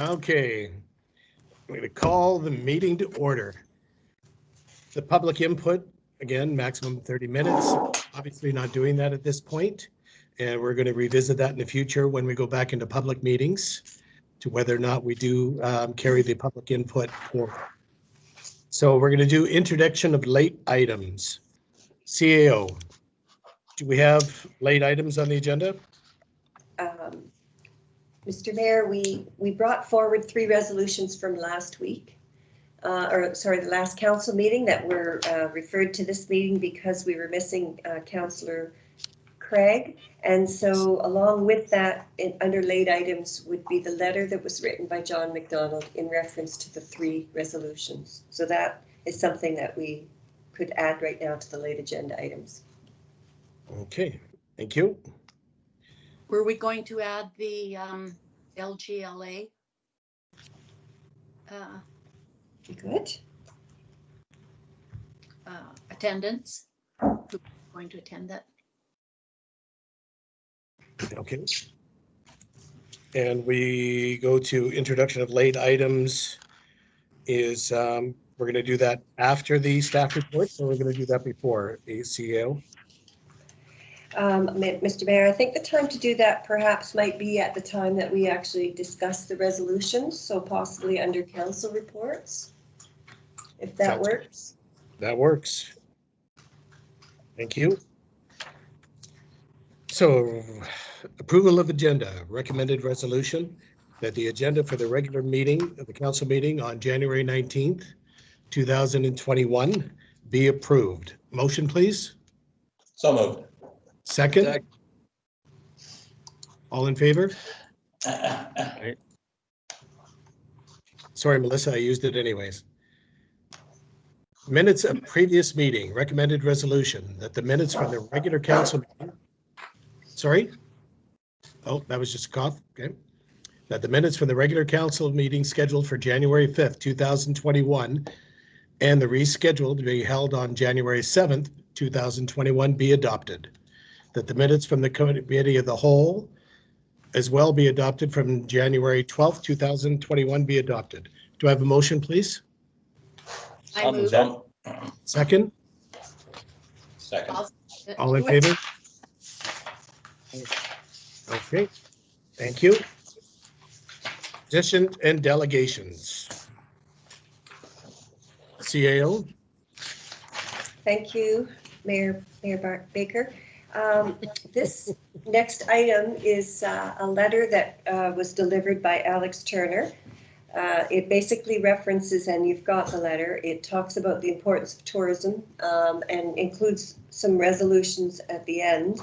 Okay, I'm going to call the meeting to order. The public input, again, maximum 30 minutes. Obviously not doing that at this point. And we're going to revisit that in the future when we go back into public meetings to whether or not we do carry the public input forward. So we're going to do introduction of late items. CAO, do we have late items on the agenda? Mr. Mayor, we brought forward 3 resolutions from last week, the last council meeting that were referred to this meeting because we were missing Councillor Craig. And so along with that, under late items would be the letter that was written by John McDonald in reference to the 3 resolutions. So that is something that we could add right now to the late agenda items. Okay, thank you. Were we going to add the LGLA? Good. Attendance? Who's going to attend that? Okay. And we go to introduction of late items. Is we're going to do that after the staff report, so we're going to do that before the CEO. Mr. Mayor, I think the time to do that perhaps might be at the time that we actually discuss the resolutions, so possibly under council reports, if that works. That works. Thank you. So, approval of agenda, recommended resolution that the agenda for the regular meeting of the council meeting on January 19th, 2021 be approved. Motion, please. So moved. Second. All in favor? Sorry, Melissa, I used it anyways. Minutes of previous meeting, recommended resolution that the minutes from the regular council meeting. Sorry? Oh, that was just a cough. Okay. That the minutes from the regular council meeting scheduled for January 5th, 2021 and the rescheduled to be held on January 7th, 2021 be adopted. That the minutes from the committee of the whole as well be adopted from January 12th, 2021 be adopted. Do I have a motion, please? I move. Second? Second. All in favor? Okay, thank you. Position and delegations. CAO. Thank you, Mayor Baker. This next item is a letter that was delivered by Alex Turner. It basically references, and you've got the letter, it talks about the importance of tourism and includes some resolutions at the end.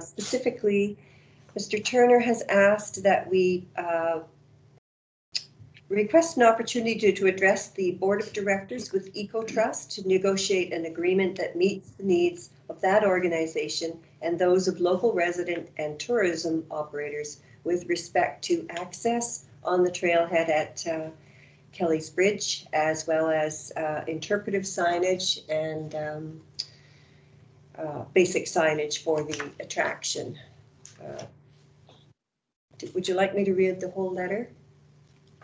Specifically, Mr. Turner has asked that we request an opportunity to address the Board of Directors with EcoTrust to negotiate an agreement that meets the needs of that organization and those of local resident and tourism operators with respect to access on the trailhead at Kelly's Bridge, as well as interpretive signage and basic signage for the attraction. Would you like me to read the whole letter?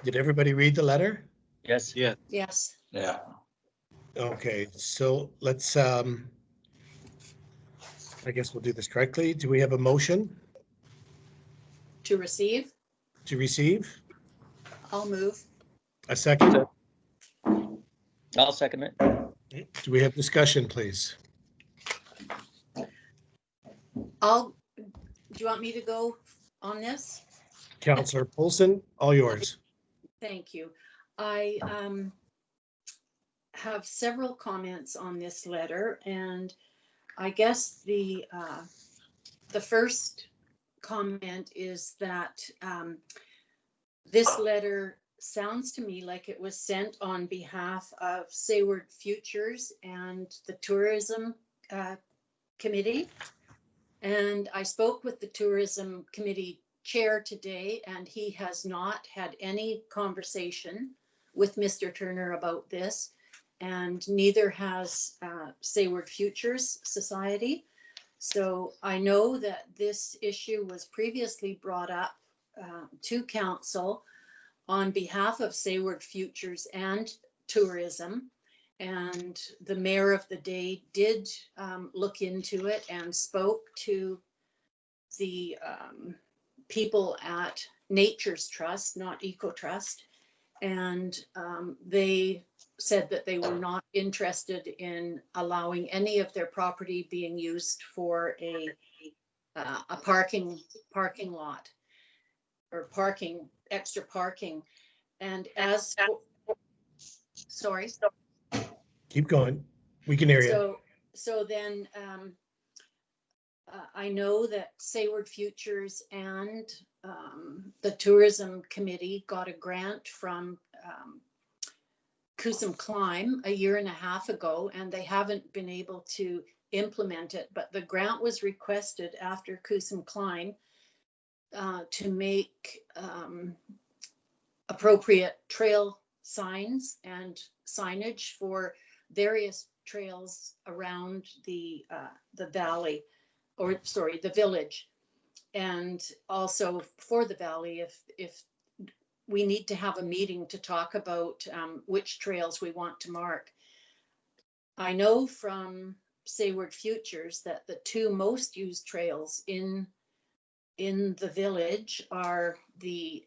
Did everybody read the letter? Yes. Yeah. Yes. Yeah. Okay, so let's, I guess we'll do this correctly. Do we have a motion To receive? to receive? I'll move. A second? I'll second it. Do we have discussion, please? Do you want me to go on this? Councillor Polson, all yours. Thank you. I have several comments on this letter, and I guess the first comment is that this letter sounds to me like it was sent on behalf of Sayward Futures and the Tourism Committee. And I spoke with the Tourism Committee chair today, and he has not had any conversation with Mr. Turner about this, and neither has Sayward Futures Society. So I know that this issue was previously brought up to council on behalf of Sayward Futures and Tourism. And the mayor of the day did look into it and spoke to the people at Nature's Trust, not Eco Trust. And they said that they were not interested in allowing any of their property being used for a parking lot or extra parking. And as, sorry. Keep going. We can hear you. So then I know that Sayward Futures and the Tourism Committee got a grant from Cusum Climb a year and a half ago, and they haven't been able to implement it, but the grant was requested after Cusum Climb to make appropriate trail signs and signage for various trails around the valley, or sorry, the village, and also for the valley if we need to have a meeting to talk about which trails we want to mark. I know from Sayward Futures that the two most used trails in the village are the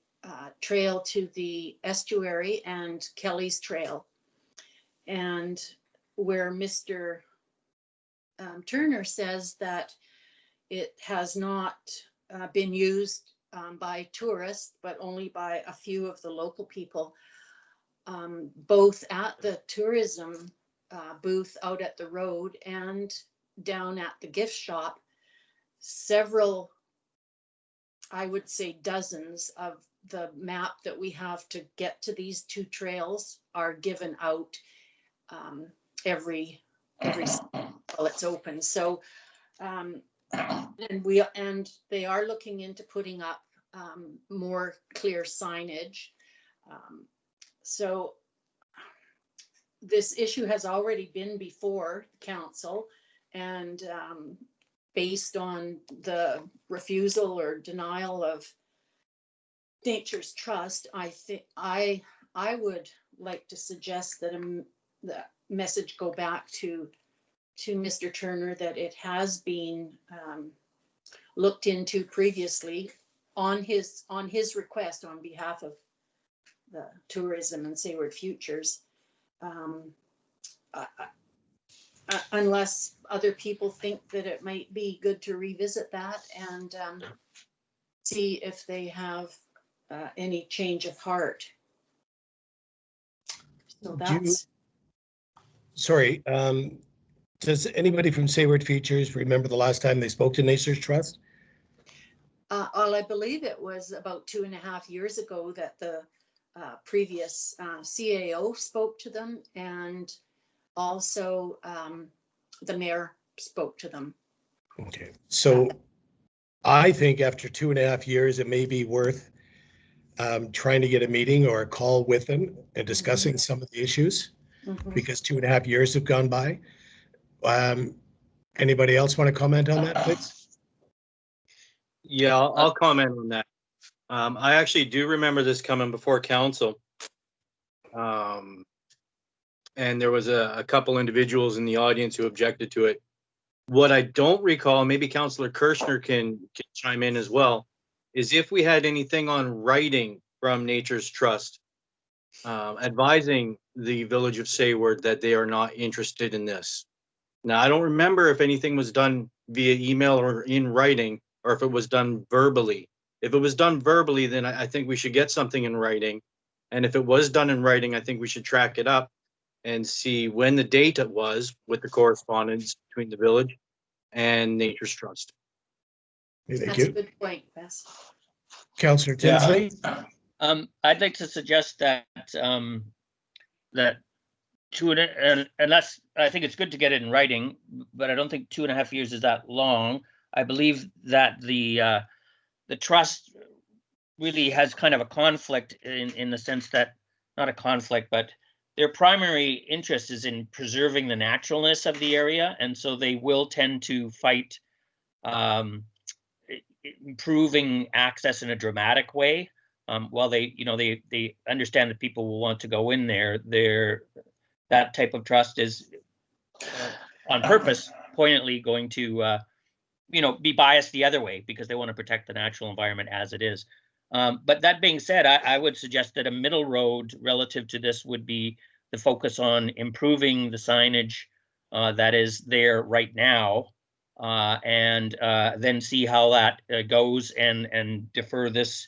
trail to the estuary and Kelly's Trail. And where Mr. Turner says that it has not been used by tourists, but only by a few of the local people, both at the tourism booth out at the road and down at the gift shop, several, I would say dozens of the map that we have to get to these two trails are given out every while it's open. So and they are looking into putting up more clear signage. So this issue has already been before council, and based on the refusal or denial of Nature's Trust, I think I would like to suggest that the message go back to Mr. Turner that it has been looked into previously on his request on behalf of the Tourism and Sayward Futures. Unless other people think that it might be good to revisit that and see if they have any change of heart. So that's. Sorry, does anybody from Sayward Futures remember the last time they spoke to Nature's Trust? Well, I believe it was about 2.5 years ago that the previous CAO spoke to them, and also the mayor spoke to them. Okay, so I think after 2.5 years, it may be worth trying to get a meeting or a call with them and discussing some of the issues, because 2.5 years have gone by. Anybody else want to comment on that, please? Yeah, I'll comment on that. I actually do remember this coming before council. And there was a couple individuals in the audience who objected to it. What I don't recall, maybe Councillor Kirschner can chime in as well, is if we had anything on writing from Nature's Trust advising the village of Sayward that they are not interested in this. Now, I don't remember if anything was done via email or in writing, or if it was done verbally. If it was done verbally, then I think we should get something in writing. And if it was done in writing, I think we should track it up and see when the date it was with the correspondence between the village and Nature's Trust. Thank That's you. a good point, Bess. Councillor Tinsley? I'd like to suggest that unless I think it's good to get it in writing, but I don't think 2.5 years is that long. I believe that the trust really has kind of a conflict in the sense that, not a conflict, but their primary interest is in preserving the naturalness of the area, and so they will tend to fight improving access in a dramatic way. while they, you know, they understand that people will want to go in there, that type of trust is on purpose poignantly going to, you know, be biased the other way because they want to protect the natural environment as it is. But that being said, I would suggest that a middle road relative to this would be the focus on improving the signage that is there right now, and then see how that goes and defer this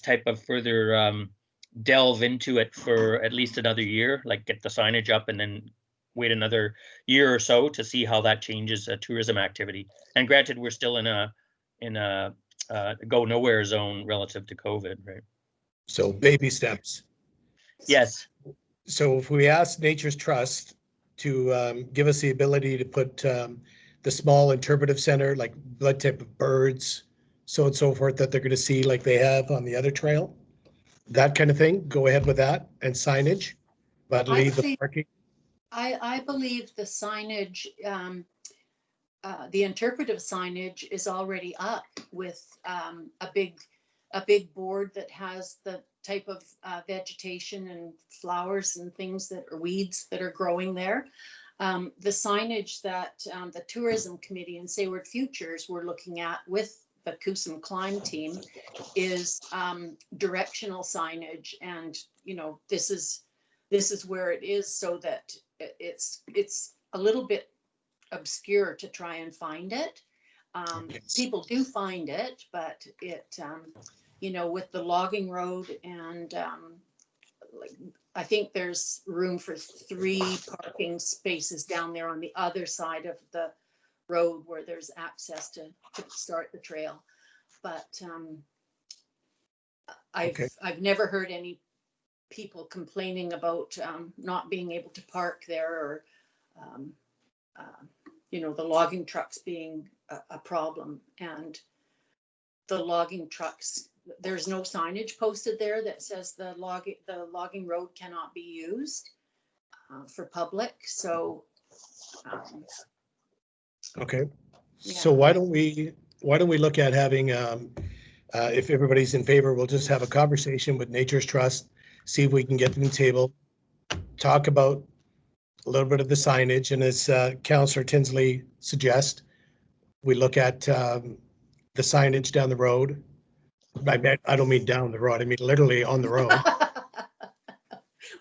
type of further delve into it for at least another year, like get the signage up and then wait another year or so to see how that changes tourism activity. And granted, we're still in a go nowhere zone relative to COVID, right? So baby steps. Yes. So if we ask Nature's Trust to give us the ability to put the small interpretive center, like blood type of birds, so and so forth, that they're going to see like they have on the other trail, that kind of thing, go ahead with that and signage, but I leave the think- parking. I believe the signage, the interpretive signage is already up with a big board that has the type of vegetation and flowers and things that are weeds that are growing there. The signage that the tourism committee and Sayward Futures were looking at with the Coosa Climb team is directional signage, and you know, this is where it is, so that it's a little bit obscure to try and find it. Yes. People do find it, but it you know, with the logging road and like, I think there's room for 3 parking spaces down there on the other side of the road where there's access to start the trail. But I've never heard any people complaining about not being able to park there, or you know, the logging trucks being a problem. And the logging trucks, there's no signage posted there that says the logging road cannot be used for public. So Okay, yeah. so why don't we look at having, if everybody's in favor, we'll just have a conversation with Nature's Trust, see if we can get them to the table, talk about a little bit of the signage, and as Councillor Tinsley suggests, we look at the signage down the road. I don't mean down the road, I mean literally on the road.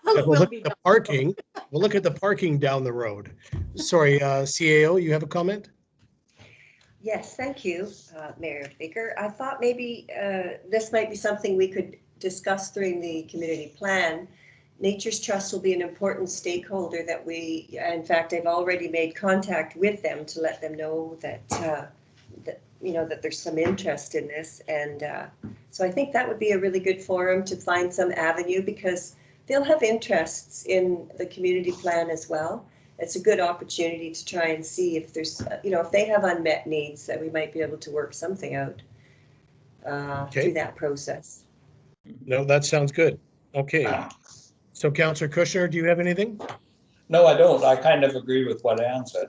Well, it We'll will look be at the done. parking. We'll look at the parking down the road. Sorry, CAO, you have a comment? Yes, thank you, Mayor Baker. I thought maybe this might be something we could discuss during the community plan. Nature's Trust will be an important stakeholder that we, in fact, I've already made contact with them to let them know that, you know, that there's some interest in this. And so I think that would be a really good forum to find some avenue, because they'll have interests in the community plan as well. It's a good opportunity to try and see if there's, you know, if they have unmet needs, that we might be able to work something out through that process. No, that sounds good. Okay. So Councillor Kushner, do you have anything? No, I don't. I kind of agree with what Ann said.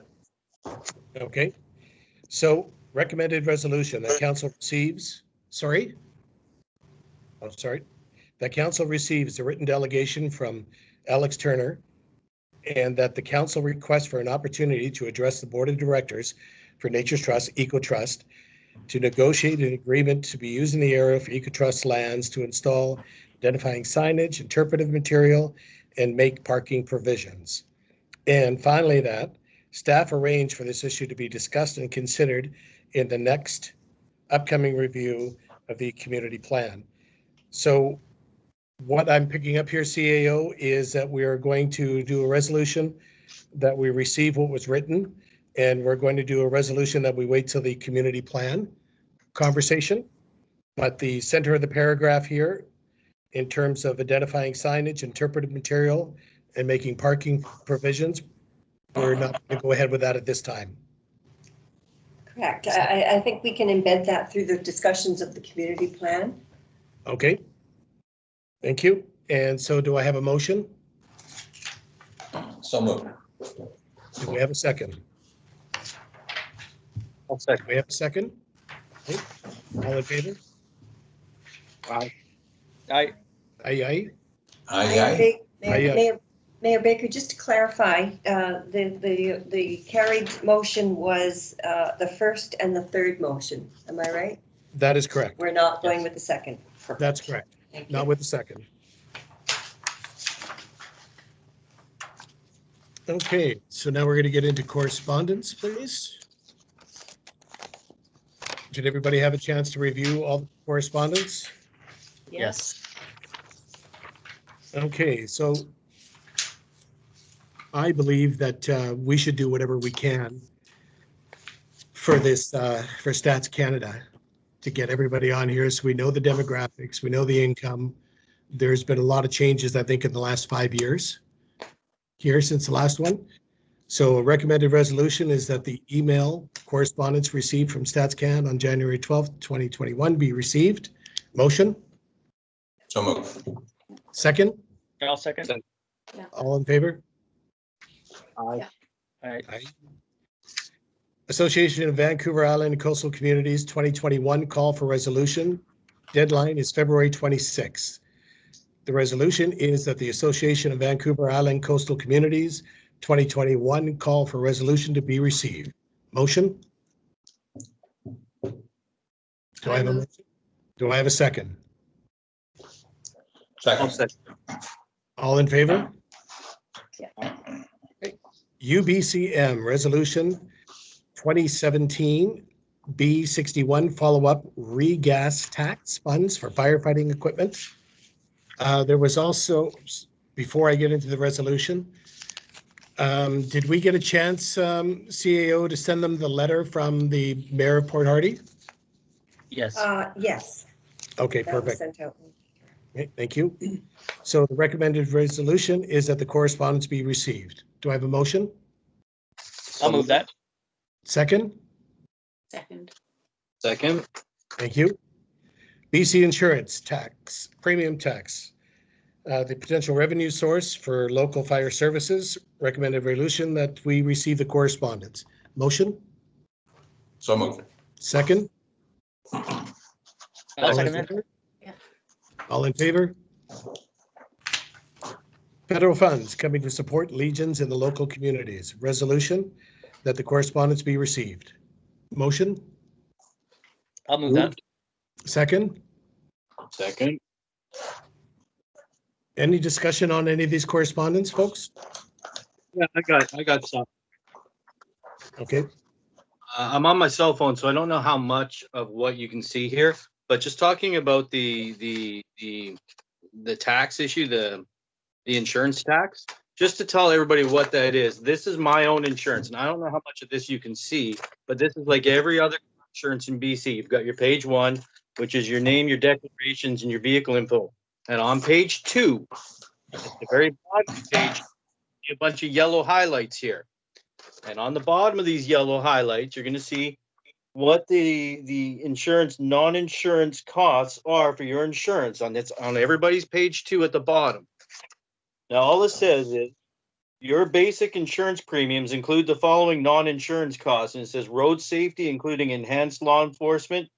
Okay. So recommended resolution that council receives, sorry? Oh, sorry. That council receives a written delegation from Alex Turner, and that the council requests for an opportunity to address the board of directors for Nature's Trust, EcoTrust, to negotiate an agreement to be used in the area for EcoTrust lands to install identifying signage, interpretive material, and make parking provisions. And finally, that staff arrange for this issue to be discussed and considered in the next upcoming review of the community plan. So what I'm picking up here, CAO, is that we are going to do a resolution that we receive what was written, and we're going to do a resolution that we wait till the community plan conversation. But the center of the paragraph here, in terms of identifying signage, interpretive material, and making parking provisions, we're not going to go ahead with that at this time. Correct. I think we can embed that through the discussions of the community plan. Okay. Thank you. And so do I have a motion? So moved. Do we have a second? I'll second. Do we have a second? Okay. All in favor? Aye. I, Aye, Aye, Mayor Baker, just to clarify, the carried motion was the first and the third motion. Am I right? that is correct. We're not going with the second. Perfect. That's correct. Thank Not you. with the second. Okay, so now we're going to get into correspondence, please. Did everybody have a chance to review all the correspondence? yes, Okay, so I believe that we should do whatever we can for this, for Stats Canada, to get everybody on here so we know the demographics, we know the income. There's been a lot of changes, I think, in the last 5 years here since the last one. So a recommended resolution is that the email correspondence received from StatsCan on January 12th, 2021 be received. Motion, so move. second, I'll second. all in favor? Aye. Aye. Association of Vancouver Island and Coastal Communities 2021 call for resolution. Deadline is February 26th. The resolution is that the Association of Vancouver Island Coastal Communities 2021 call for resolution to be received. Motion? Do I have a move. motion? Do I have a second? Second. All in favor? Yeah. UBCM Resolution 2017 B61 follow-up regas tax funds for firefighting equipment. There was also, before I get into the resolution, did we get a chance, CAO, to send them the letter from the Mayor of Port Hardy? Yes, Yes, Okay, that was perfect. sent out. Okay, thank you. So the recommended resolution is that the correspondence be received. Do I have a motion? I'll move that. Second? Second. Second. Thank you. BC Insurance Tax, Premium Tax. The potential revenue source for local fire services, recommended resolution that we receive the correspondence. Motion, So move. second? I'll All in second that. favor? Yeah. All in favor? Federal funds coming to support legions in the local communities. Resolution that the correspondence be received. Motion, I'll move that. second? Second. Any discussion on any of these correspondence, folks? Yeah, I got some. Okay, I'm on my cell phone, so I don't know how much of what you can see here, but just talking about the tax issue, the insurance tax, just to tell everybody what that is. This is my own insurance, and I don't know how much of this you can see, but this is like every other insurance in BC. You've got your page 1, which is your name, your declarations, and your vehicle info. And on page 2, at the very bottom of the page, a bunch of yellow highlights here. And on the bottom of these yellow highlights, you're going to see what the insurance, non-insurance costs are for your insurance. It's on everybody's page 2 at the bottom. Now, all it says is your basic insurance premiums include the following non-insurance costs. And it says road safety, including enhanced law enforcement,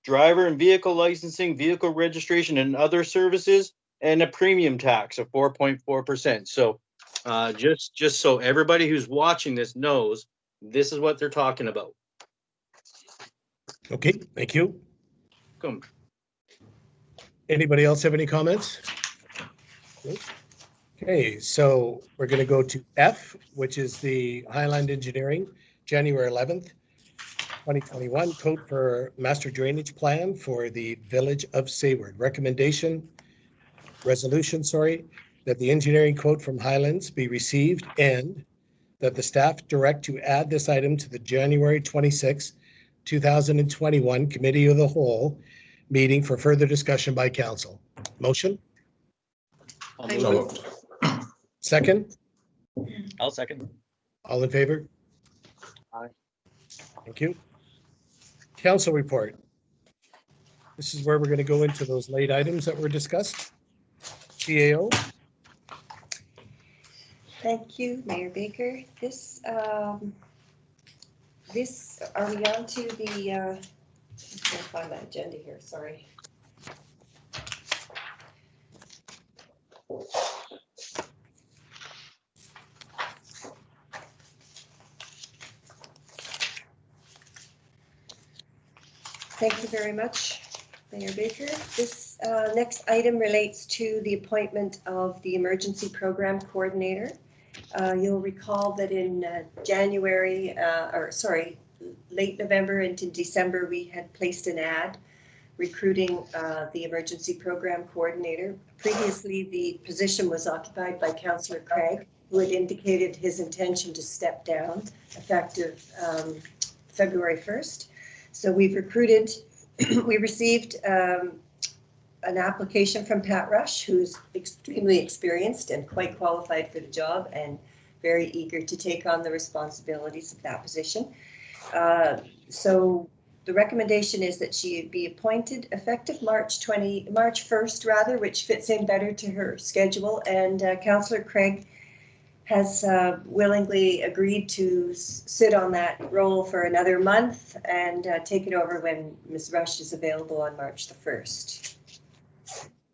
driver and vehicle licensing, vehicle registration, and other services, and a premium tax of 4.4%. So just so everybody who's watching this knows, this is what they're talking about. okay, thank you. Come. Anybody else have any comments? Okay, so we're going to go to F, which is the Highland Engineering, January 11th, 2021, code for master drainage plan for the Village of Sayward. Resolution, that the engineering quote from Highlands be received and that the staff direct to add this item to the January 26, 2021 Committee of the Whole meeting for further discussion by council. Motion, I So move. moved. second? I'll second. All in favor? Aye. Thank you. Council report. This is where we're going to go into those late items that were discussed. CAO, Thank you, Mayor Baker. This, are we on to the, let's find that agenda here, sorry. Thank you very much, Mayor Baker. This next item relates to the appointment of the Emergency Program Coordinator. You'll recall that in late November into December, we had placed an ad recruiting the Emergency Program Coordinator. Previously, the position was occupied by Councillor Craig, who had indicated his intention to step down effective February 1st. So we've recruited, we received an application from Pat Rush, who's extremely experienced and quite qualified for the job and very eager to take on the responsibilities of that position. So the recommendation is that she be appointed effective March 1st rather, which fits in better to her schedule. And Councillor Craig has willingly agreed to sit on that role for another month and take it over when Ms. Rush is available on March the 1st.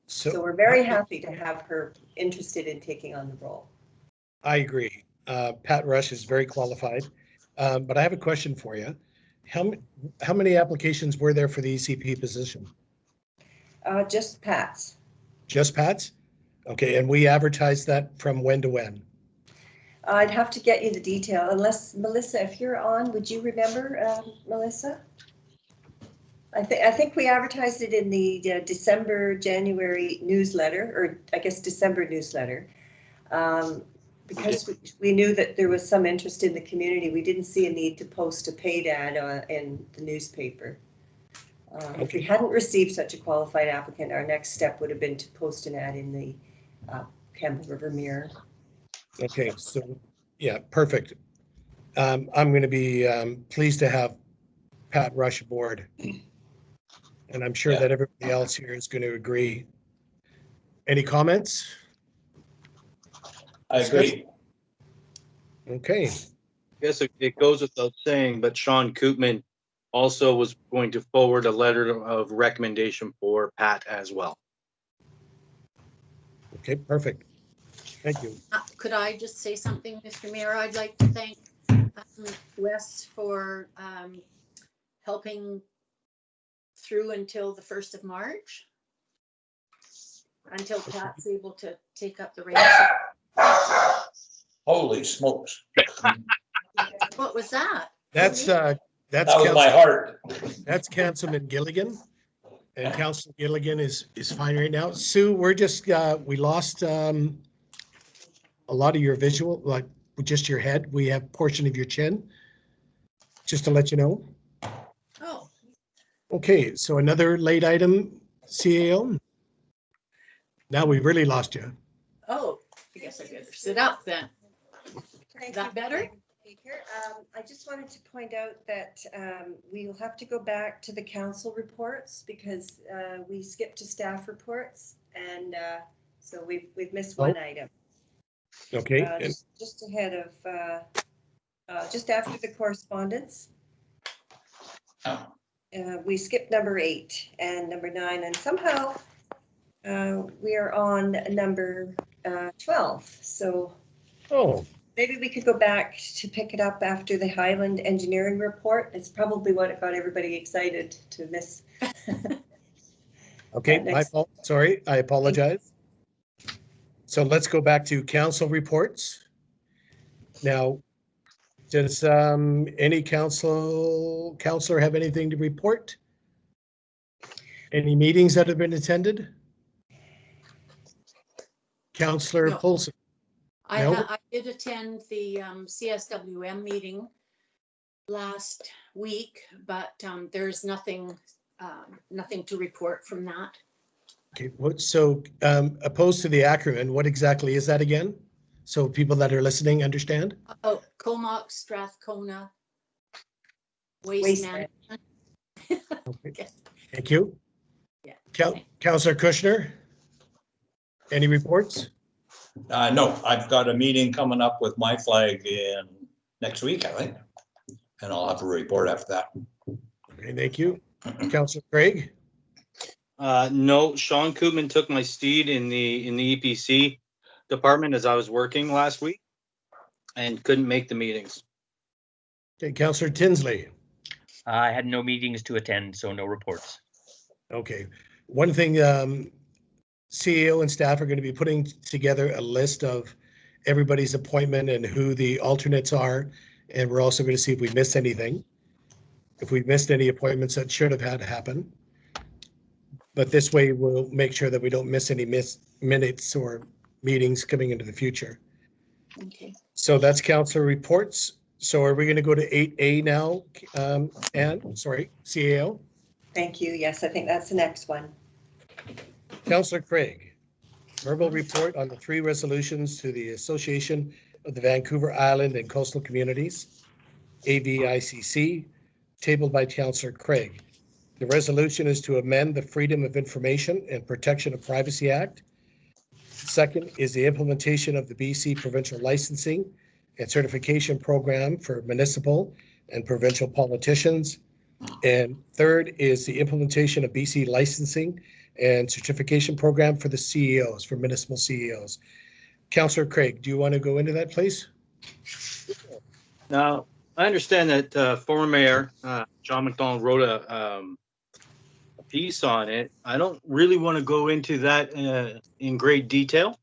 So we're very happy to have her interested in taking on the role. I agree. Pat Rush is very qualified, but I have a question for you. How many applications were there for the ECP position? Just Pat's. Just Pat's? Okay, and we advertised that from when to when? I'd have to get you the detail, unless, Melissa, if you're on, would you remember, Melissa? I think we advertised it in the December-January newsletter, or I guess December newsletter. Because we knew that there was some interest in the community, we didn't see a need to post a paid ad in the newspaper. If we hadn't received such a qualified applicant, our next step would have been to post an ad in the Campbell River Mirror. Okay, so yeah, perfect. I'm going to be pleased to have Pat Rush aboard. And I'm sure that everybody else here is going to agree. Any comments? I agree. Okay. I guess it goes without saying, but Sean Koopman also was going to forward a letter of recommendation for Pat as well. Okay, perfect. Thank you. Could I just say something, Mr. Mayor? I'd like to thank Wes for helping through until the 1st of March, until Pat's able to take up the reins. Holy smokes. What was that? That's That was my heart. That's Councilman Gilligan, and Councilor Gilligan is fine right now. Sue, we're just we lost a lot of your visual, like just your head. We have a portion of your chin, just to let you know. Oh, Okay, so another late item, CAO. Now we really lost you. oh, I guess I better sit up then. Thank Is that you, better? Speaker. I just wanted to point out that we will have to go back to the council reports because we skipped to staff reports, and so we've missed one item. Okay, and Just ahead of, just after the correspondence. We skipped number 8 and number 9, and somehow we are on number 12. So maybe we could go back to pick it up after the Highland Engineering Report. It's probably what got everybody excited to miss. okay, my fault. Sorry, I apologize. So let's go back to council reports. Now, does any councilor have anything to report? Any meetings that have been attended? Councillor No. Polson. I did attend the CSWM meeting last week, but there's nothing to report from that. Okay, so opposed to the acronym, what exactly is that again? So people that are listening understand? Oh, Comox, Strathcona, Waste Management. Okay. Thank you. Yeah. Councillor Kushner, any reports? No, I've got a meeting coming up with My Flag in next week, I think. And I'll have a report after that. Okay, thank you. Councillor Craig? No, Sean Koopman took my steed in the EPC department as I was working last week and couldn't make the meetings. Okay, Councillor Tinsley. I had no meetings to attend, so no reports. Okay. One thing, CEO and staff are going to be putting together a list of everybody's appointment and who the alternates are. And we're also going to see if we missed anything. If we missed any appointments that should have had happen. But this way we'll make sure that we don't miss any minutes or meetings coming into the future. Okay. So that's councillor reports. So are we going to go to 8A now, Anne? Sorry, CAO? Thank you. Yes, I think that's the next one. Councillor Craig, verbal report on the 3 resolutions to the Association of the Vancouver Island and Coastal Communities, AVICC, tabled by Councillor Craig. The resolution is to amend the Freedom of Information and Protection of Privacy Act. Second is the implementation of the BC Provincial Licensing and Certification Program for municipal and provincial politicians. And third is the implementation of BC Licensing and Certification Program for the CEOs, for municipal CEOs. Councillor Craig, do you want to go into that, please? Now, I understand that former Mayor John McDonald wrote a piece on it. I don't really want to go into that in great detail,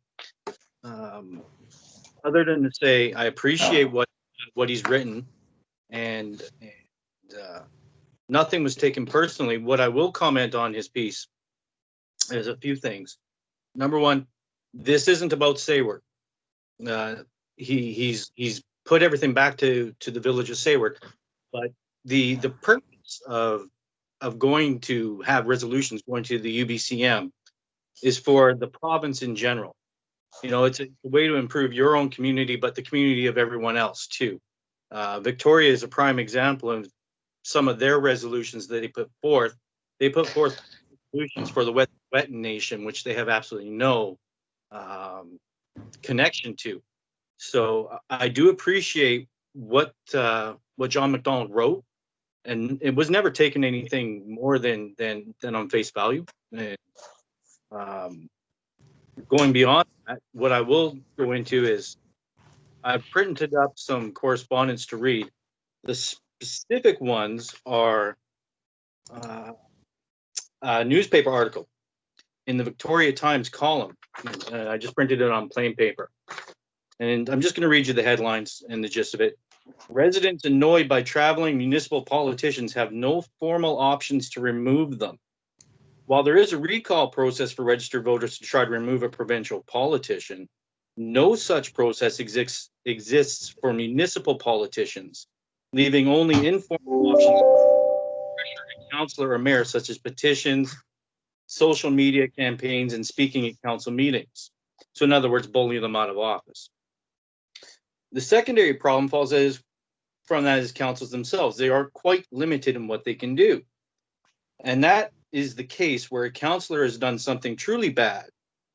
other than to say I appreciate what he's written, and nothing was taken personally. What I will comment on his piece is a few things. Number one, this isn't about Sayward. He's put everything back to the village of Sayward, but the purpose of going to have resolutions going to the UBCM is for the province in general. You know, it's a way to improve your own community, but the community of everyone else too. Victoria is a prime example of some of their resolutions that they put forth. They put forth solutions for the Wet'suwet'en Nation, which they have absolutely no connection to. So I do appreciate what John McDonald wrote, and it was never taken anything more than on face value. And, going beyond that, what I will go into is I've printed up some correspondence to read. The specific ones are a newspaper article in the Victoria Times column. I just printed it on plain paper. And I'm just going to read you the headlines and the gist of it. Residents annoyed by traveling municipal politicians have no formal options to remove them. While there is a recall process for registered voters to try to remove a provincial politician, no such process exists for municipal politicians, leaving only informal options for pressure a councillor or mayor, such as petitions, social media campaigns, and speaking at council meetings. So in other words, bully them out of office. The secondary problem falls from that is councils themselves. They are quite limited in what they can do. And that is the case where a councillor has done something truly bad,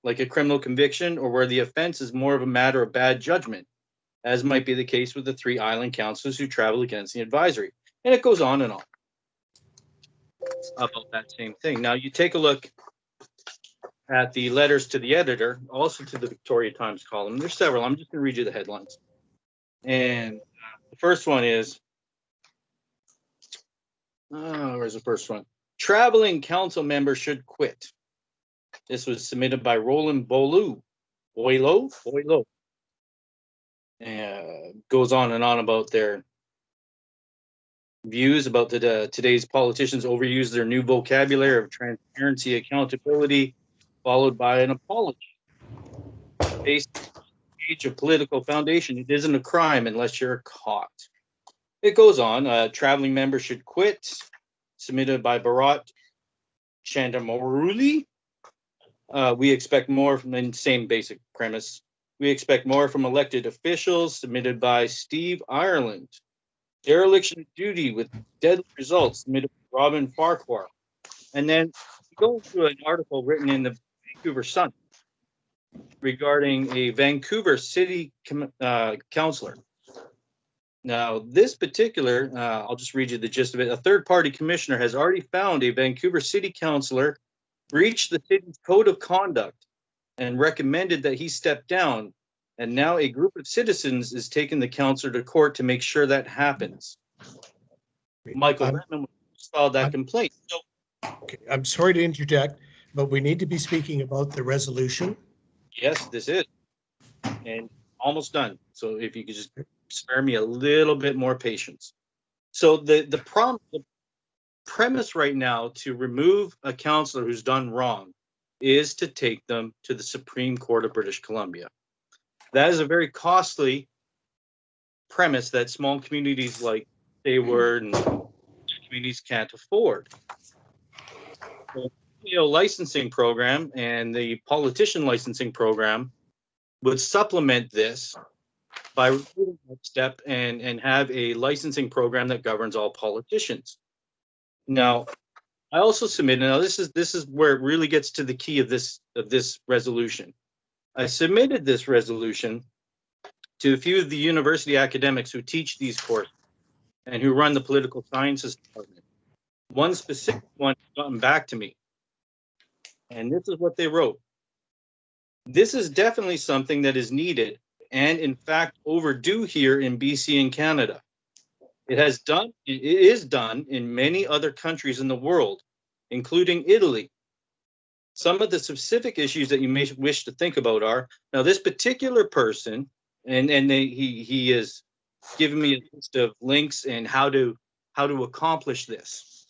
like a criminal conviction, or where the offense is more of a matter of bad judgment, as might be the case with the 3 island councillors who travel against the advisory. And it goes on and on about that same thing. Now you take a look at the letters to the editor, also to the Victoria Times column. There's several. I'm just going to read you the headlines. And the first one is, where's the first one? Traveling council member should quit. This was submitted by Roland Boileau. Goes on and on about their views about today's politicians overuse their new vocabulary of transparency, accountability, followed by an apology. Based on the age of political foundation, it isn't a crime unless you're caught. It goes on. Traveling member should quit. Submitted by Bharat Chandramouli. We expect more from the same basic premise. We expect more from elected officials. Submitted by Steve Ireland. Dereliction of duty with deadly results. Submitted by Robin Farquhar. And then we go to an article written in the Vancouver Sun regarding a Vancouver city councillor. Now, this particular, I'll just read you the gist of it. A third-party commissioner has already found a Vancouver city councillor breached the city's code of conduct and recommended that he step down. And now a group of citizens is taking the councillor to court to make sure that happens. Michael I'm- Redmond filed that I'm- complaint. So Okay, I'm sorry to interject, but we need to be speaking about the resolution. yes, this is. And almost done. So if you could just spare me a little bit more patience. So the premise right now to remove a counselor who's done wrong is to take them to the Supreme Court of British Columbia. That is a very costly premise that small communities like Hayward and communities can't afford. The PO licensing program and the politician licensing program would supplement this by removing that step and have a licensing program that governs all politicians. Now, I also submitted, now this is where it really gets to the key of this resolution. I submitted this resolution to a few of the university academics who teach these courses and who run the political sciences department. One specific one has gotten back to me. And this is what they wrote. This is definitely something that is needed and in fact overdue here in BC and Canada. It is done in many other countries in the world, including Italy. Some of the specific issues that you may wish to think about are, now this particular person, he is giving me a list of links and how to accomplish this.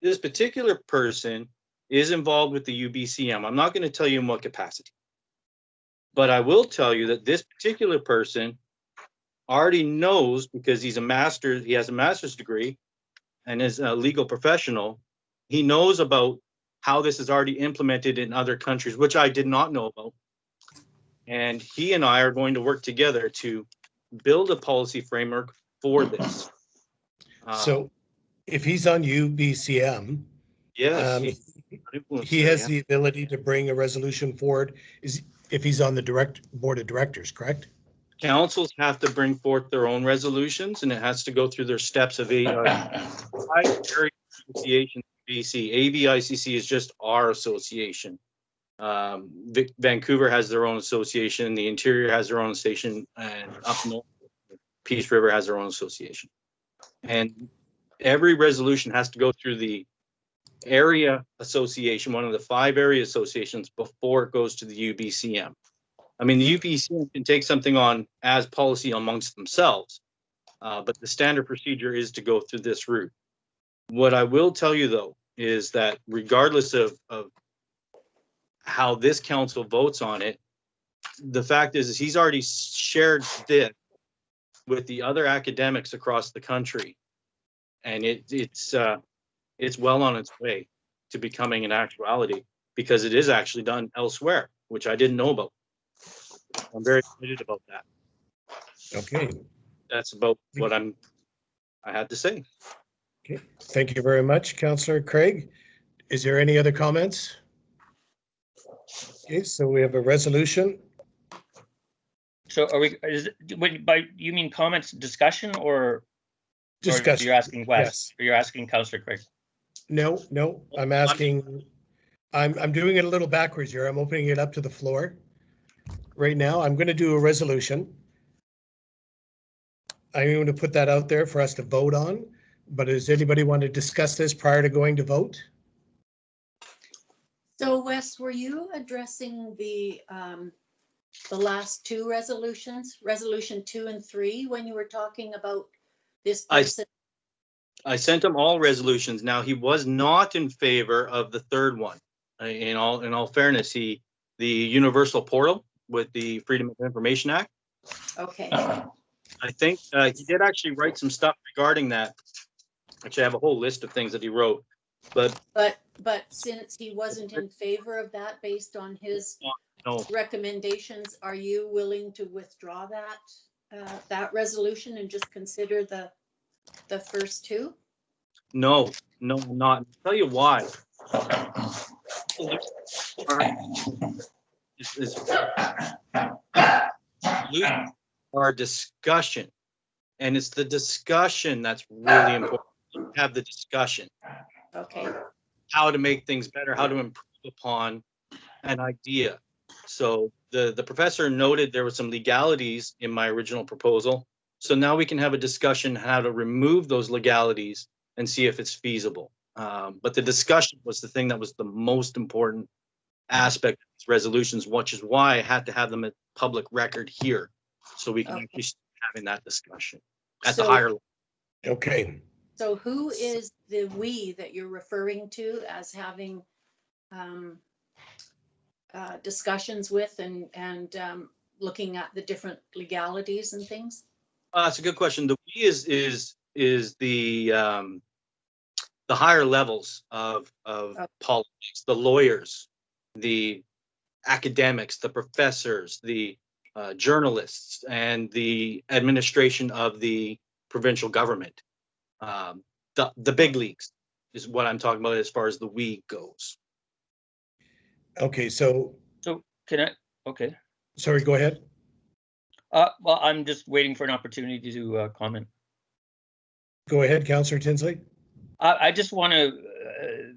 This particular person is involved with the UBCM. I'm not going to tell you in what capacity, but I will tell you that this particular person already knows, because he has a master's degree and is a legal professional. He knows about how this is already implemented in other countries, which I did not know about. And he and I are going to work together to build a policy framework for this. So if he's on UBCM, yes, he has the ability to bring a resolution forward if he's on the board of directors, correct? Councils have to bring forth their own resolutions, and it has to go through their steps of association. BC AVICC is just our association. Vancouver has their own association. The Interior has their own association, and up north, Peace River has their own association. And every resolution has to go through the area association, one of the 5 area associations, before it goes to the UBCM. I mean, the UBCM can take something on as policy amongst themselves, but the standard procedure is to go through this route. What I will tell you, though, is that regardless of how this council votes on it, the fact is he's already shared this with the other academics across the country, and it's well on its way to becoming an actuality, because it is actually done elsewhere, which I didn't know about. I'm very excited about that. Okay. That's about what I had to say. Okay. Thank you very much, Councillor Craig. Is there any other comments? Okay, so we have a resolution. So are we, by you mean comments, discussion, or Discussion. you're asking Wes, Yes. or you're asking Councillor Craig? No, I'm asking, I'm doing it a little backwards here. I'm opening it up to the floor. Right now, I'm going to do a resolution. I'm going to put that out there for us to vote on, but does anybody want to discuss this prior to going to vote? So Wes, were you addressing the last 2 resolutions, resolution 2 and 3, when you were talking about this person? I sent him all resolutions. Now, he was not in favor of the 3rd one. In all fairness, the universal portal with the Freedom of Information Act. Okay. I think he did actually write some stuff regarding that. Actually, I have a whole list of things that he wrote. But since he wasn't in favor of that based on his no, recommendations, are you willing to withdraw that resolution and just consider the first 2? no, I'm not. I'll tell you why. Our discussion, and it's the discussion that's really important. Have the discussion. Okay. How to make things better, how to improve upon an idea. So the professor noted there were some legalities in my original proposal. So now we can have a discussion how to remove those legalities and see if it's feasible. But the discussion was the thing that was the most important aspect of these resolutions, which is why I had to have them at public record here, so we can Okay. actually start having that discussion at the So- higher level. Okay, So who is the "we" that you're referring to as having discussions with and looking at the different legalities and things? That's a good question. The we is the higher levels of politics, the lawyers, the academics, the professors, the journalists, and the administration of the provincial government. The big leagues is what I'm talking about as far as the we goes. okay, so, So can I, okay. sorry, go ahead. Well, I'm just waiting for an opportunity to comment. Go ahead, Councillor Tinsley. I just want to,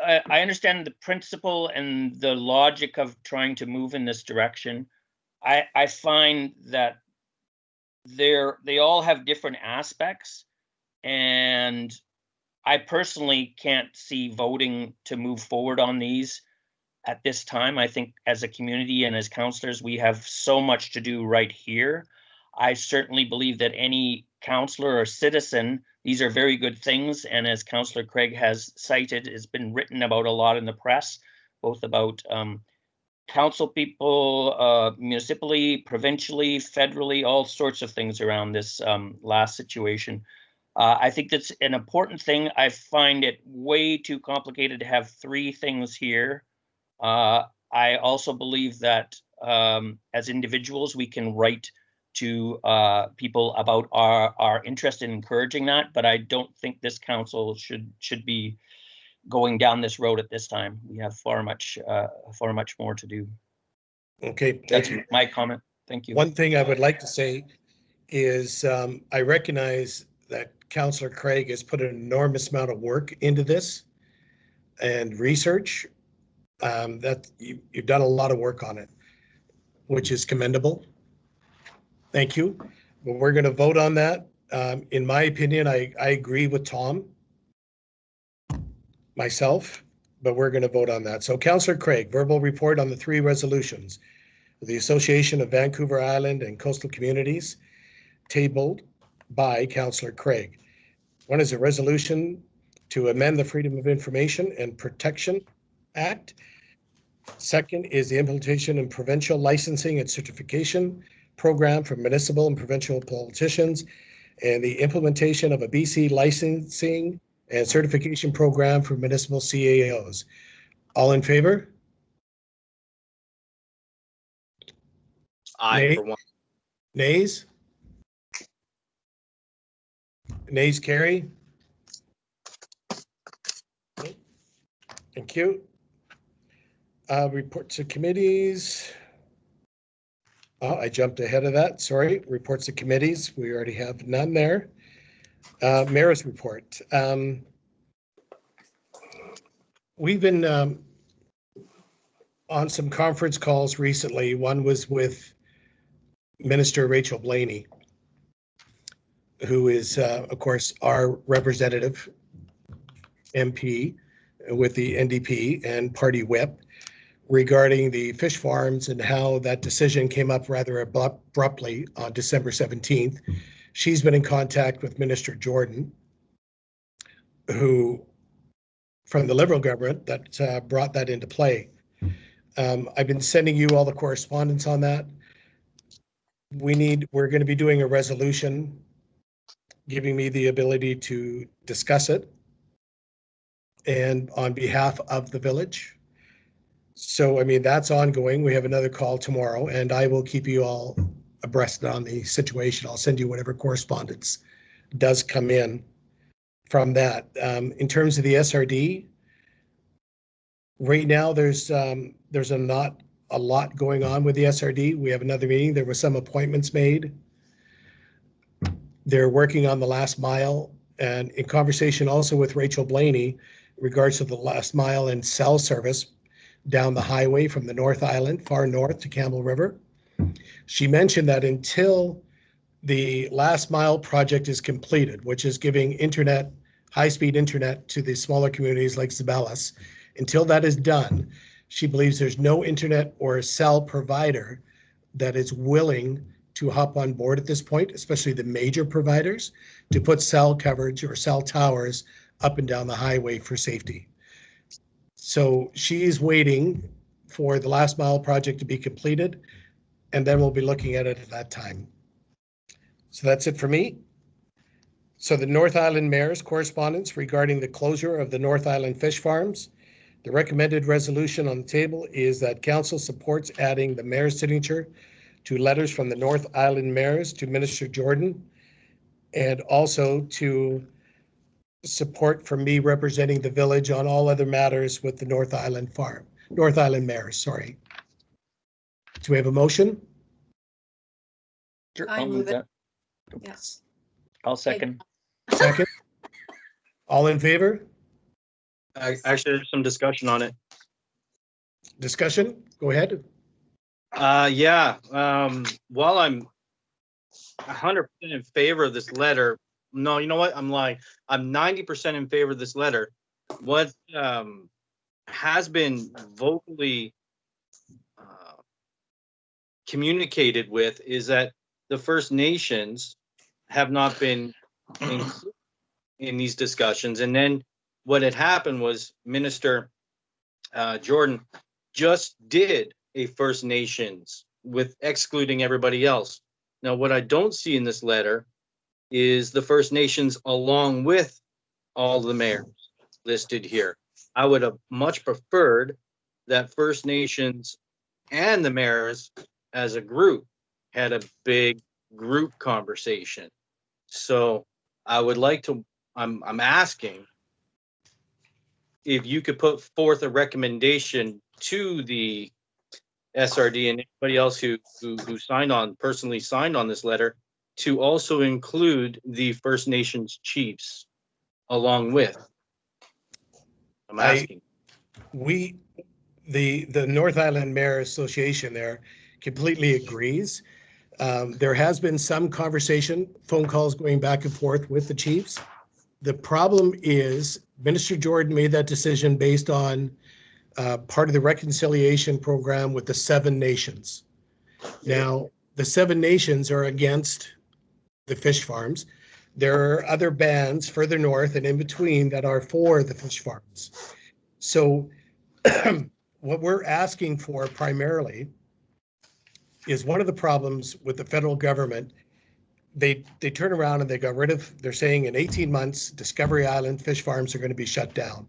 I understand the principle and the logic of trying to move in this direction. I find that they all have different aspects, and I personally can't see voting to move forward on these at this time. I think as a community and as councillors, we have so much to do right here. I certainly believe that any councillor or citizen, these are very good things. And as Councillor Craig has cited, it's been written about a lot in the press, both about council people, municipally, provincially, federally, all sorts of things around this last situation. I think that's an important thing. I find it way too complicated to have three things here. I also believe that as individuals, we can write to people about our interest in encouraging that, but I don't think this council should be going down this road at this time. We have far much more to do. Okay, thank That's you. my comment. Thank you. One thing I would like to say is I recognize that Councillor Craig has put an enormous amount of work into this and research. That you've done a lot of work on it, which is commendable. Thank you. But we're going to vote on that. In my opinion, I agree with Tom, myself, but we're going to vote on that. So Councillor Craig, verbal report on the three resolutions. The Association of Vancouver Island and Coastal Communities, tabled by Councillor Craig. One is a resolution to amend the Freedom of Information and Protection Act. Second is the implementation and provincial licensing and certification program for municipal and provincial politicians, and the implementation of a BC licensing and certification program for municipal CAOs. All in favor? I, Nay. for one. Nays? Nays carry. Thank you. Reports to committees. Oh, I jumped ahead of that. Sorry. Reports to committees. We already have none there. Mayor's report. We've been on some conference calls recently. One was with Minister Rachel Blaney, who is, of course, our representative MP with the NDP and party whip, regarding the fish farms and how that decision came up rather abruptly on December 17th. She's been in contact with Minister Jordan, who, from the Liberal government, that brought that into play. I've been sending you all the correspondence on that. We're going to be doing a resolution giving me the ability to discuss it and on behalf of the village. So, I mean, that's ongoing. We have another call tomorrow, and I will keep you all abreast on the situation. I'll send you whatever correspondence does come in from that. In terms of the SRD, right now there's not a lot going on with the SRD. We have another meeting. There were some appointments made. They're working on the last mile, and in conversation also with Rachel Blaney in regards to the last mile and cell service down the highway from the North Island, far north to Campbell River. She mentioned that until the last mile project is completed, which is giving internet, high-speed internet to the smaller communities like Zabelis. Until that is done, she believes there's no internet or cell provider that is willing to hop on board at this point, especially the major providers, to put cell coverage or cell towers up and down the highway for safety. So she's waiting for the last mile project to be completed, and then we'll be looking at it at that time. So that's it for me. So the North Island Mayor's correspondence regarding the closure of the North Island fish farms. The recommended resolution on the table is that council supports adding the mayor's signature to letters from the North Island mayors to Minister Jordan, and also to support from me representing the village on all other matters with the North Island mayors, sorry. Do we have a motion? Sure, I I'll move move it. that. Yes. I'll second. Second? All in favor? Actually, there's some discussion on it. Discussion? Go ahead. Yeah, while I'm 100% in favor of this letter, no, you know what? I'm lying. I'm 90% in favor of this letter. What has been vocally communicated with is that the First Nations have not been included in these discussions. And then what had happened was Minister Jordan just did a First Nations with excluding everybody else. Now, what I don't see in this letter is the First Nations along with all the mayors listed here. I would have much preferred that First Nations and the mayors as a group had a big group conversation. So I would like to, I'm asking if you could put forth a recommendation to the SRD and anybody else who personally signed on this letter to also include the First Nations chiefs along with. I'm asking. The North Island Mayor Association there completely agrees. There has been some conversation, phone calls going back and forth with the chiefs. The problem is Minister Jordan made that decision based on part of the reconciliation program with the 7 nations. Now, the 7 nations are against the fish farms. There are other bands further north and in between that are for the fish farms. So what we're asking for primarily is one of the problems with the federal government. They turn around and they got rid of, they're saying in 18 months, Discovery Island fish farms are going to be shut down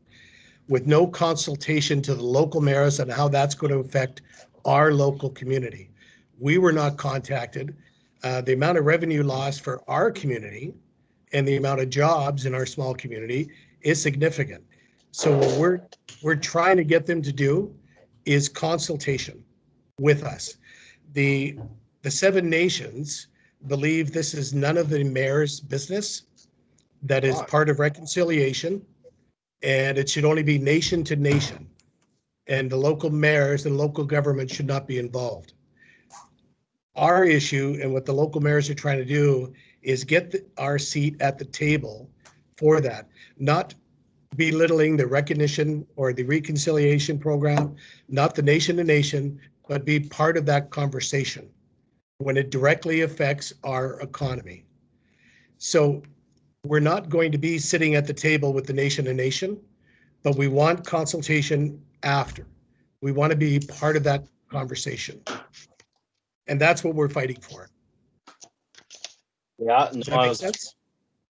with no consultation to the local mayors on how that's going to affect our local community. We were not contacted. The amount of revenue lost for our community and the amount of jobs in our small community is significant. So what we're trying to get them to do is consultation with us. The 7 nations believe this is none of the mayor's business, that is part of reconciliation, and it should only be nation to nation. And the local mayors and local government should not be involved. Our issue and what the local mayors are trying to do is get our seat at the table for that, not belittling the recognition or the reconciliation program, not the nation to nation, but be part of that conversation when it directly affects our economy. So we're not going to be sitting at the table with the nation to nation, but we want consultation after. We want to be part of that conversation. And that's what we're fighting for. Yeah, Does that make sense?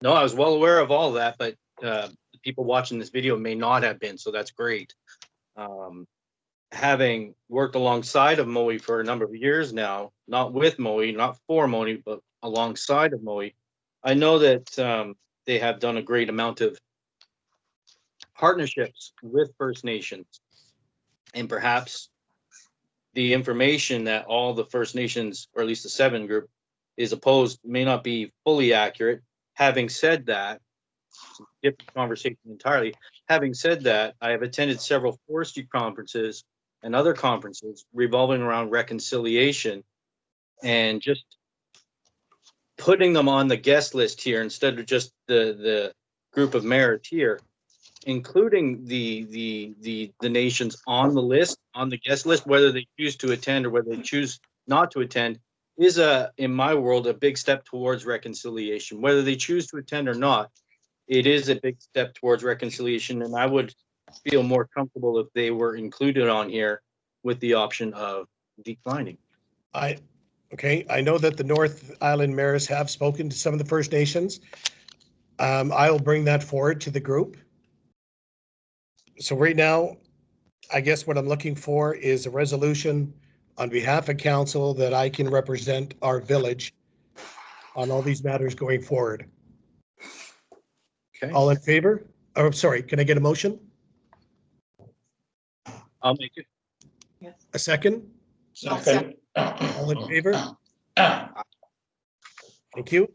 No, I was well aware of all that, but the people watching this video may not have been, so that's great. Having worked alongside of MOE for a number of years now, not with MOE, not for MOE, but alongside of MOE, I know that they have done a great amount of partnerships with First Nations, and perhaps the information that all the First Nations, or at least the 7 group, is opposed may not be fully accurate. Having said that, it's a different conversation entirely. Having said that, I have attended several forestry conferences and other conferences revolving around reconciliation, and just putting them on the guest list here instead of just the group of mayors here, including the nations on the list, on the guest list, whether they choose to attend or whether they choose not to attend, is in my world, a big step towards reconciliation. Whether they choose to attend or not, it is a big step towards reconciliation, and I would feel more comfortable if they were included on here with the option of declining. Okay, I know that the North Island mayors have spoken to some of the First Nations. I'll bring that forward to the group. So right now, I guess what I'm looking for is a resolution on behalf of council that I can represent our village on all these matters going forward. Okay, All in favor? Oh, sorry, can I get a motion? I'll make it. A second? Second. All in favor? Thank you.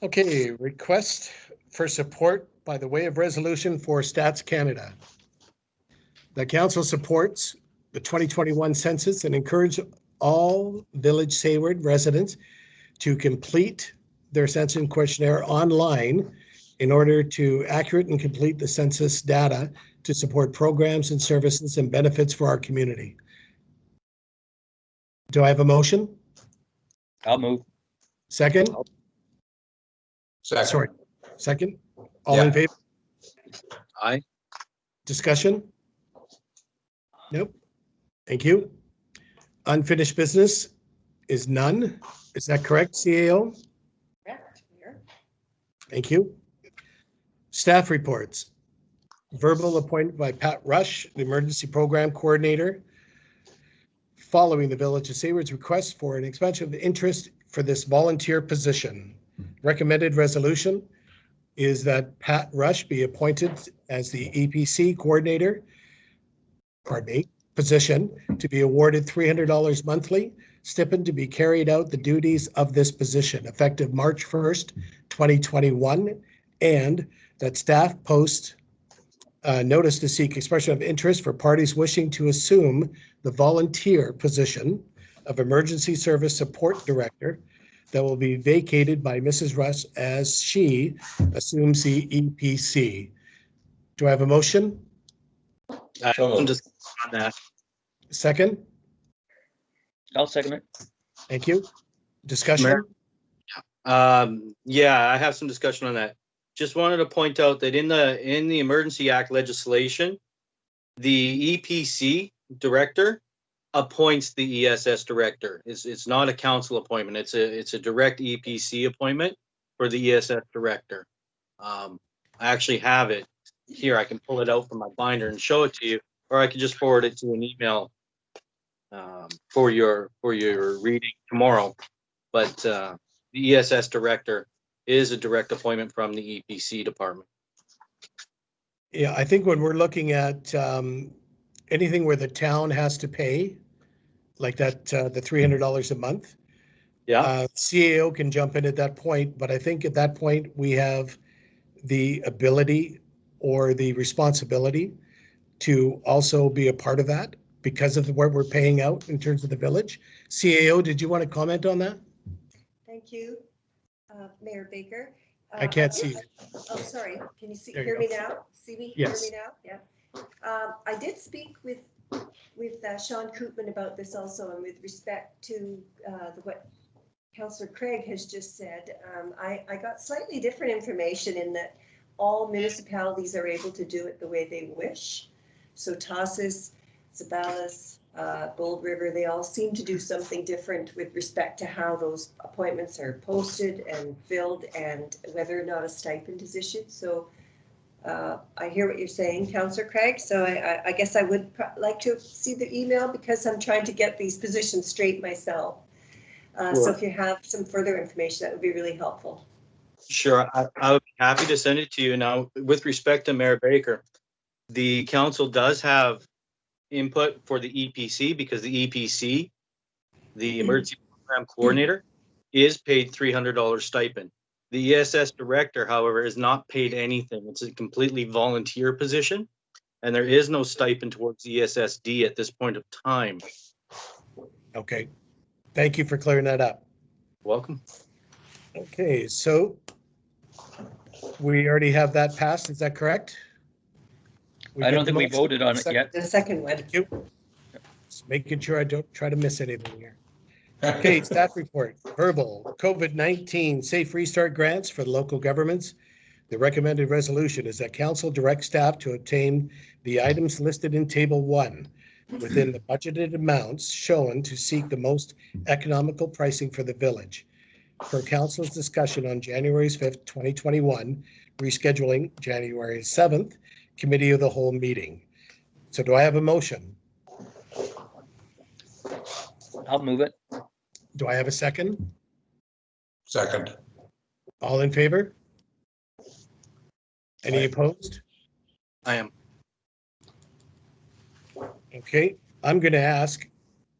Okay, request for support by the way of resolution for Stats Canada. The council supports the 2021 census and encourage all Village Sayward residents to complete their census questionnaire online in order to accurate and complete the census data to support programs and services and benefits for our community. Do I have a motion? I'll move. Second? Second. Sorry, second? All in Yeah. favor? Aye. Discussion? Nope. Thank you. Unfinished business is none. Is that correct, CAO? Correct, Mayor. Thank you. Staff reports. Verbal appointment by Pat Rush, the Emergency Program Coordinator. Following the Village of Sayward's request for an expansion of interest for this volunteer position. Recommended resolution is that Pat Rush be appointed as the EPC Coordinator, position to be awarded $300 monthly, stipend to be carried out the duties of this position effective March 1st, 2021, and that staff post notice to seek expression of interest for parties wishing to assume the volunteer position of Emergency Service Support Director that will be vacated by Mrs. Rush as she assumes the EPC. Do I have a motion? I'm just on that. Second? I'll second it. Thank you. Discussion? Mayor? Yeah, I have some discussion on that. Just wanted to point out that in the Emergency Act legislation, the EPC director appoints the ESS director. It's not a council appointment. It's a direct EPC appointment for the ESS director. I actually have it here. I can pull it out from my binder and show it to you, or I could just forward it to an email for your reading tomorrow. But the ESS director is a direct appointment from the EPC department. Yeah, I think when we're looking at anything where the town has to pay, like that, the $300 a month, Yeah, CAO can jump in at that point, but I think at that point we have the ability or the responsibility to also be a part of that because of what we're paying out in terms of the village. CAO, did you want to comment on that? Thank you, Mayor Baker. I can't see you. Oh, sorry. Can you There you hear go. me now? See me? Yes. Hear me now? Yeah. I did speak with Sean Koopman about this also, and with respect to what Councillor Craig has just said, I got slightly different information in that all municipalities are able to do it the way they wish. So Tassis, Zabalas, Gold River, they all seem to do something different with respect to how those appointments are posted and filled and whether or not a stipend is issued. So I hear what you're saying, Councillor Craig. So I guess I would like to see the email because I'm trying to get these positions straight myself. So if you have some further information, that would be really helpful. sure. I would be happy to send it to you. Now, with respect to Mayor Baker, the council does have input for the EPC because the EPC, the Emergency Program Coordinator, is paid $300 stipend. The ESS Director, however, is not paid anything. It's a completely volunteer position, and there is no stipend towards ESSD at this point of time. Okay. Thank you for clearing that up. Welcome. Okay, so we already have that passed, is that correct? I don't think we voted. voted on it yet. The second one. Thank you. Just making sure I don't try to miss anything here. Okay, staff report, verbal, COVID-19 Safe Restart grants for the local governments. The recommended resolution is that council direct staff to obtain the items listed in table 1 within the budgeted amounts shown to seek the most economical pricing for the village. Per council's discussion on January 5th, 2021, rescheduling January 7th, committee of the whole meeting. So do I have a motion? I'll move it. Do I have a second? Second. All in favor? Any Aye. opposed? I am. Okay, I'm going to ask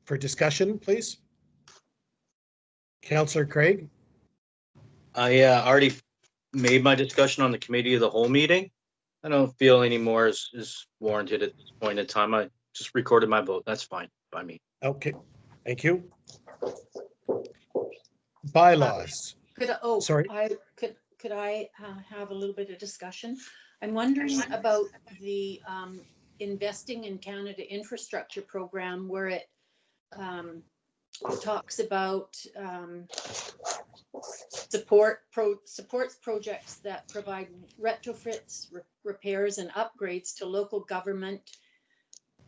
for discussion, please. Councillor Craig? I already made my discussion on the committee of the whole meeting. I don't feel any more is warranted at this point in time. I just recorded my vote. That's fine by me. Okay, thank you. Bylaws. Sorry. Could I have a little bit of discussion? I'm wondering about the Investing in Canada Infrastructure Program, where it talks about supports projects that provide retrofits, repairs and upgrades to local government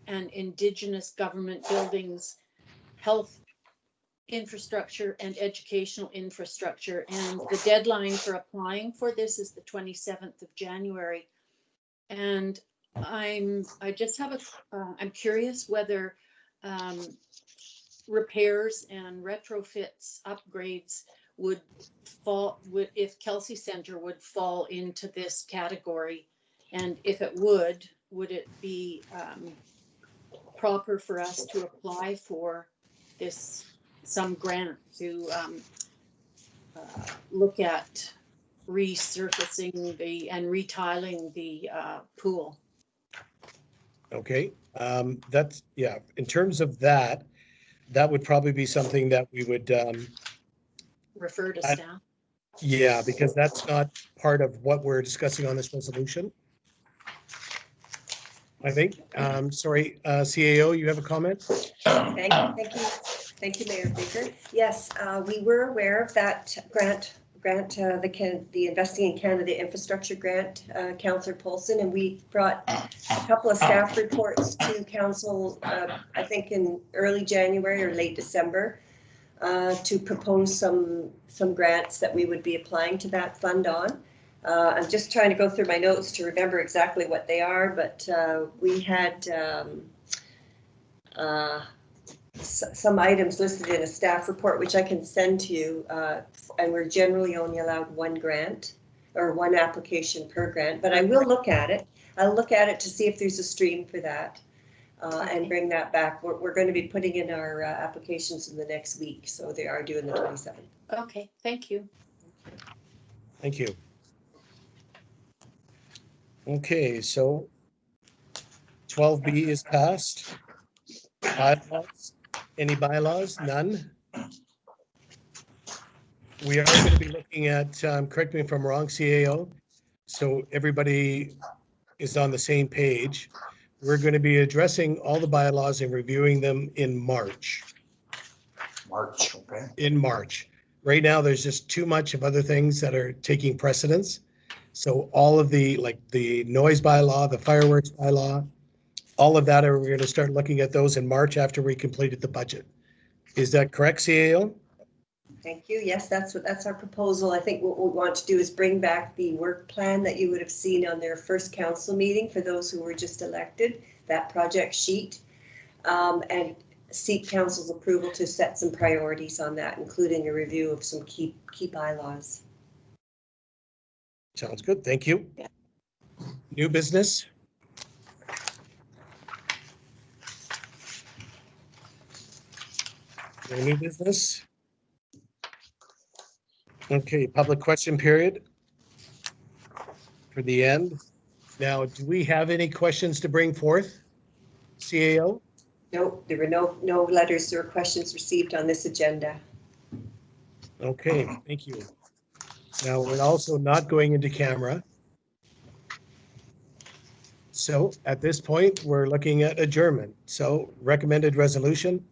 and Indigenous government buildings, health infrastructure and educational infrastructure. And the deadline for applying for this is the 27th of January. And I'm curious whether repairs and retrofits, upgrades if Kelsey Center would fall into this category, and if it would it be proper for us to apply for some grant to look at resurfacing and retiling the pool? Okay, that's, yeah, in terms of that would probably be something that we would, Refer to staff. yeah, because that's not part of what we're discussing on this resolution. I think, sorry, CAO, you have a comment? Thank you, Mayor Baker. Yes, we were aware of that grant, the Investing in Canada Infrastructure Grant, Councillor Paulson, and we brought a couple of staff reports to council, I think in early January or late December, to propose some grants that we would be applying to that fund on. I'm just trying to go through my notes to remember exactly what they are, but we had some items listed in a staff report, which I can send to you, and we're generally only allowed one grant or one application per grant, but I will look at it. I'll look at it to see if there's a stream for that, and bring that back. We're going to be putting in our applications in the next week, so they are due in the 27th. Okay, thank you. Thank you. Okay, so 12B is passed. Bylaws. Any bylaws? None. We are going to be looking at, correct me if I'm wrong, CAO, so everybody is on the same page. We're going to be addressing all the bylaws and reviewing them in March. March, okay. In March. Right now, there's just too much of other things that are taking precedence. So all of the, like the noise bylaw, the fireworks bylaw, all of that, we're going to start looking at those in March after we completed the budget. Is that correct, CAO? Thank you. Yes, that's our proposal. I think what we want to do is bring back the work plan that you would have seen on their first council meeting for those who were just elected, that project sheet, and seek council's approval to set some priorities on that, including a review of some key bylaws. Sounds good. Thank you. Yeah. New business. No new business. Okay, public question period for the end. Now, do we have any questions to bring forth? CAO? No, there were no letters or questions received on this agenda. Okay, thank you. Now, we're also not going into camera. So at this point, we're looking at adjournment. So recommended resolution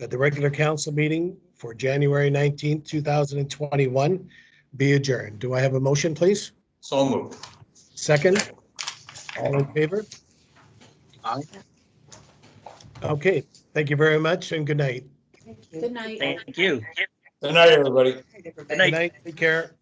that the regular council meeting for January 19th, 2021 be adjourned. Do I have a motion, please? So moved. Second? All in favor? Aye. Okay, thank you very much and good night. Thank you. Good night. Thank you. Good night, everybody. Everybody. Good night. Good night, take care.